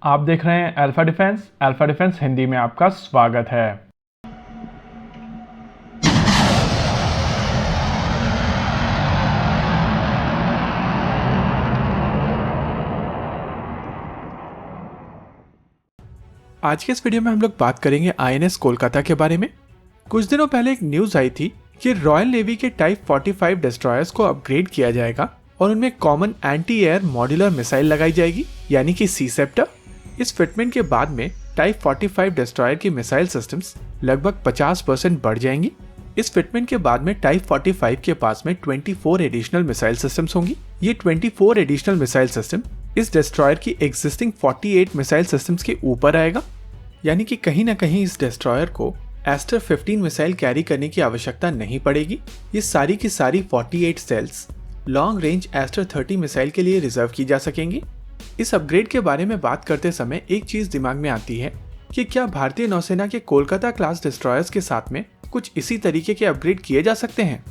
आप देख रहे हैं अल्फा डिफेंस हिंदी में आपका स्वागत है। आज के इस वीडियो में हम लोग बात करेंगे आईएनएस कोलकाता के बारे में। कुछ दिनों पहले एक न्यूज आई थी कि रॉयल नेवी के टाइप 45 डिस्ट्रॉयर्स को अपग्रेड किया जाएगा और उनमें common anti air modular missile लगाई जाएगी, यानी कि सी सेप्टर। इस फिटमेंट के बाद में टाइप 45 डिस्ट्रॉयर की मिसाइल सिस्टम्स लगभग 50% बढ़ जाएंगी। इस फिटमेंट के बाद में टाइप 45 के पास में 24 एडिशनल मिसाइल सिस्टम्स होंगी। ये 24 एडिशनल मिसाइल सिस्टम इस डिस्ट्रॉयर की एग्जिस्टिंग 48 मिसाइल सिस्टम्स के ऊपर आएगा, यानी कि कहीं ना कहीं इस डिस्ट्रॉयर को एस्टर 15 मिसाइल कैरी करने की आवश्यकता नहीं पड़ेगी। ये सारी की सारी 48 cells long range Aster 30 missile के लिए रिजर्व की जा सकेंगी। इस अपग्रेड के बारे में बात करते समय एक चीज दिमाग में आती है कि क्या भारतीय नौसेना के कोलकाता क्लास डिस्ट्रॉयर्स के साथ में कुछ इसी तरीके के अपग्रेड किए जा सकते हैं।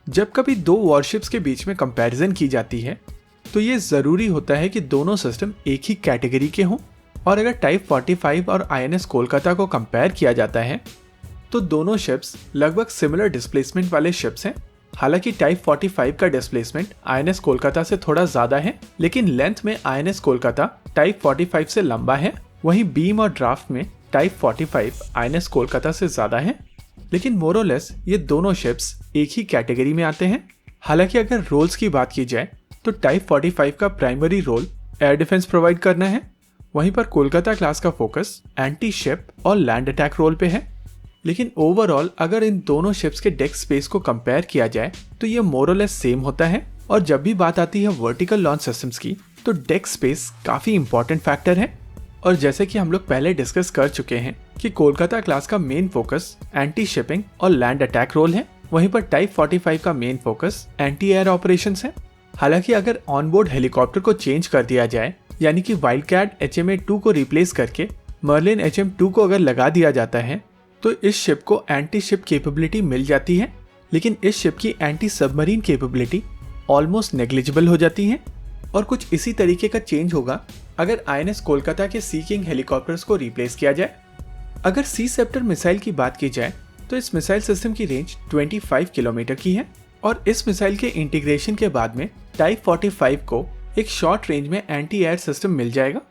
जब कभी दो वॉरशिप्स के बीच में कंपैरिजन की जाती है तो ये जरूरी होता है कि दोनों सिस्टम एक ही कैटेगरी के हों, और अगर टाइप 45 और आईएनएस कोलकाता को कंपेयर किया जाता है तो दोनों शिप्स लगभग सिमिलर डिस्प्लेसमेंट वाले शिप्स हैं। हालांकि टाइप 45 का डिस्प्लेसमेंट आईएनएस कोलकाता से थोड़ा ज्यादा है, लेकिन लेंथ में आईएनएस कोलकाता टाइप 45 से लंबा है। वहीं बीम और ड्राफ्ट में टाइप 45 आईएनएस कोलकाता से ज्यादा है, लेकिन मोरलेस ये दोनों शिप्स एक ही कैटेगरी में आते हैं। हालांकि अगर रोल्स की बात की जाए तो टाइप 45 का primary role air defence provide करना है, वहीं पर कोलकाता क्लास का फोकस एंटी शिप और लैंड अटैक रोल पे है। लेकिन ओवरऑल अगर इन दोनों शिप्स के डेक स्पेस को कंपेयर किया जाए तो ये मोरलेस सेम होता है। और जब भी बात आती है वर्टिकल लॉन्च सिस्टम्स की तो डेक स्पेस काफी इंपॉर्टेंट फैक्टर है। और जैसे कि हम लोग पहले डिस्कस कर चुके हैं कि कोलकाता क्लास का मेन फोकस एंटी शिपिंग और लैंड अटैक रोल है, वहीं पर टाइप 45 का main focus anti air operations है। हालांकि अगर ऑनबोर्ड हेलीकॉप्टर को चेंज कर दिया जाए, यानी कि वाइल्डकैट HMA-2 को रिप्लेस करके मर्लिन HM-2 को अगर लगा दिया जाता है तो इस शिप को एंटी शिप कैपेबिलिटी मिल जाती है, लेकिन इस शिप की anti submarine capability almost negligible हो जाती है। और कुछ इसी तरीके का चेंज होगा अगर आईएनएस कोलकाता के सी किंग हेलीकॉप्टर्स को रिप्लेस किया जाए। अगर सी सेप्टर मिसाइल की बात की जाए तो इस मिसाइल सिस्टम की रेंज 25 किलोमीटर की है, और इस मिसाइल के इंटीग्रेशन के बाद में टाइप 45 को एक शॉर्ट रेंज में एंटी एयर सिस्टम मिल जाएगा।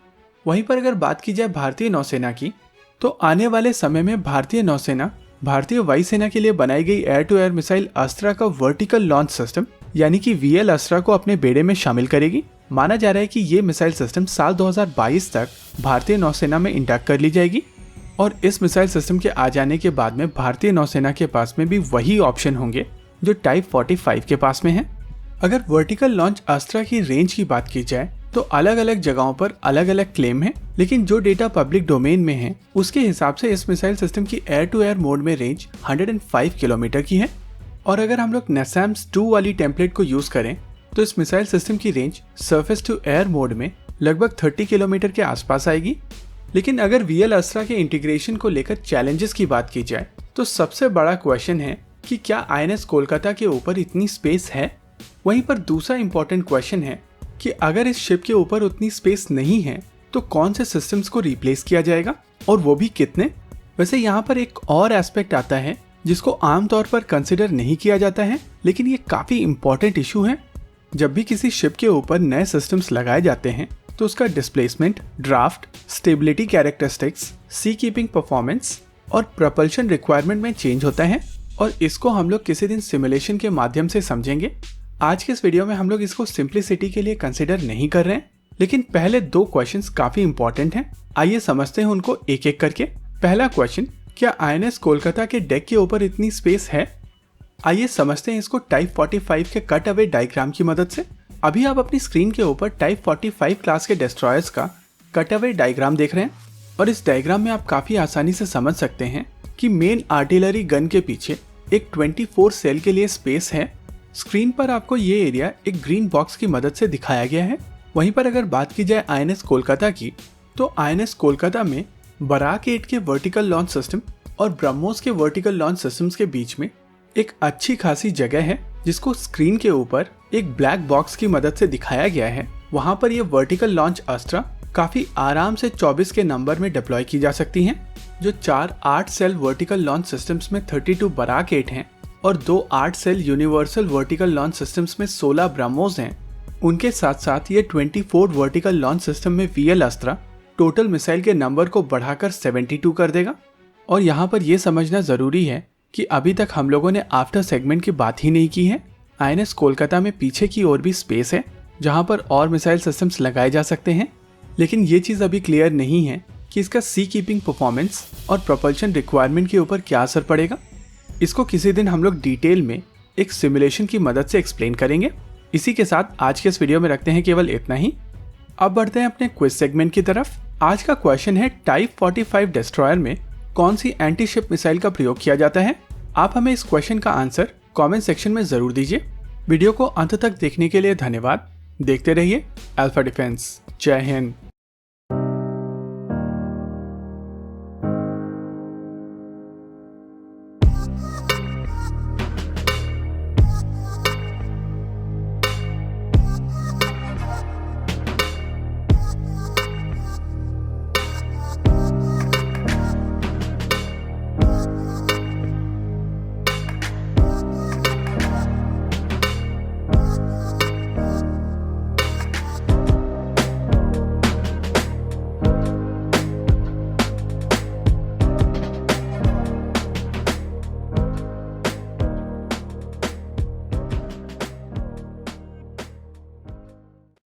वहीं पर अगर बात की जाए भारतीय नौसेना की तो आने वाले समय में भारतीय नौसेना भारतीय वायुसेना के लिए बनाई गई air to air missile Astra का वर्टिकल लॉन्च सिस्टम यानी कि VL अस्त्रा को अपने बेड़े में शामिल करेगी। माना जा रहा है कि ये मिसाइल सिस्टम साल 2022 तक भारतीय नौसेना में इंडक्ट कर ली जाएगी, और इस मिसाइल सिस्टम के आ जाने के बाद में भारतीय नौसेना के पास में भी वही ऑप्शन होंगे जो टाइप 45 के पास में है। अगर वर्टिकल लॉन्च अस्त्रा की रेंज की बात की जाए तो अलग अलग जगहों पर अलग अलग क्लेम है, लेकिन जो डेटा पब्लिक डोमेन में है उसके हिसाब से इस मिसाइल सिस्टम की एयर टू एयर मोड में रेंज 105 किलोमीटर की है। और अगर हम लोग NASAMS 2 वाली टेम्पलेट को यूज करें तो इस मिसाइल सिस्टम की range surface to air mode में लगभग 30 किलोमीटर के आसपास आएगी। लेकिन अगर VL अस्त्रा के इंटीग्रेशन को लेकर चैलेंजेस की बात की जाए तो सबसे बड़ा क्वेश्चन है कि क्या आईएनएस कोलकाता के ऊपर इतनी स्पेस है। वहीं पर दूसरा इंपॉर्टेंट क्वेश्चन है कि अगर इस शिप के ऊपर उतनी स्पेस नहीं है तो कौन से सिस्टम्स को रिप्लेस किया जाएगा, और वो भी कितने। वैसे यहाँ पर एक और एस्पेक्ट आता है जिसको आमतौर पर कंसिडर नहीं किया जाता है, लेकिन ये काफी इंपॉर्टेंट इशू है। जब भी किसी शिप के ऊपर नए सिस्टम्स लगाए जाते हैं तो उसका डिस्प्लेसमेंट, ड्राफ्ट, स्टेबिलिटी कैरेक्टरिस्टिक्स, सी कीपिंग परफॉर्मेंस और प्रपल्शन रिक्वायरमेंट में चेंज होता है, और इसको हम लोग किसी दिन सिमुलेशन के माध्यम से समझेंगे। आज के इस वीडियो में हम लोग इसको सिंप्लिसिटी के लिए कंसिडर नहीं कर रहे हैं, लेकिन पहले दो क्वेश्चंस काफी इंपॉर्टेंट हैं। आइए समझते हैं उनको एक एक करके। पहला क्वेश्चन, क्या आईएनएस कोलकाता के डेक के ऊपर इतनी स्पेस है? आइए समझते हैं इसको टाइप 45 के कट अवे डायग्राम की मदद से। अभी आप अपनी स्क्रीन के ऊपर टाइप 45 क्लास के डिस्ट्रॉयर्स का कट अवे डायग्राम देख रहे हैं, और इस डायग्राम में आप काफी आसानी से समझ सकते हैं कि मेन आर्टिलरी गन के पीछे एक 24 सेल के लिए स्पेस है। स्क्रीन पर आपको ये एरिया एक ग्रीन बॉक्स की मदद से दिखाया गया है। वहीं पर अगर बात की जाए आईएनएस कोलकाता की तो आईएनएस कोलकाता में बराक 8 के वर्टिकल लॉन्च सिस्टम और ब्रह्मोस के वर्टिकल लॉन्च सिस्टम्स के बीच में एक अच्छी खासी जगह है, जिसको स्क्रीन के ऊपर एक ब्लैक बॉक्स की मदद से दिखाया गया है। वहां पर ये वर्टिकल लॉन्च अस्त्रा काफ़ी आराम से 24 के नंबर में डिप्लॉय की जा सकती हैं, जो 4 8 सेल वर्टिकल लॉन्च सिस्टम्स में 32 बराक 8 हैं और 2 8 cell universal vertical launch systems में 16 ब्रह्मोस हैं। उनके साथ साथ ये 24 वर्टिकल लॉन्च सिस्टम में VL अस्त्रा टोटल मिसाइल के नंबर को बढ़ाकर 72 कर देगा। और यहाँ पर यह समझना ज़रूरी है कि अभी तक हम लोगों ने आफ्टर सेगमेंट की बात ही नहीं की है। INS कोलकाता में पीछे की ओर भी स्पेस है जहाँ पर और मिसाइल सिस्टम्स लगाए जा सकते हैं, लेकिन ये चीज़ अभी क्लियर नहीं है कि इसका सी कीपिंग परफॉर्मेंस और प्रोपल्शन रिक्वायरमेंट के ऊपर क्या असर पड़ेगा। इसको किसी दिन हम लोग डिटेल में एक सिमुलेशन की मदद से एक्सप्लेन करेंगे। इसी के साथ आज के इस वीडियो में रखते हैं केवल इतना ही। अब बढ़ते हैं अपने क्विज सेगमेंट की तरफ। आज का क्वेश्चन है, टाइप 45 डिस्ट्रॉयर में कौन सी एंटी शिप मिसाइल का प्रयोग किया जाता है? आप हमें इस क्वेश्चन का आंसर कमेंट सेक्शन में जरूर दीजिए। वीडियो को अंत तक देखने के लिए धन्यवाद। देखते रहिए अल्फा डिफेंस। जय हिंद।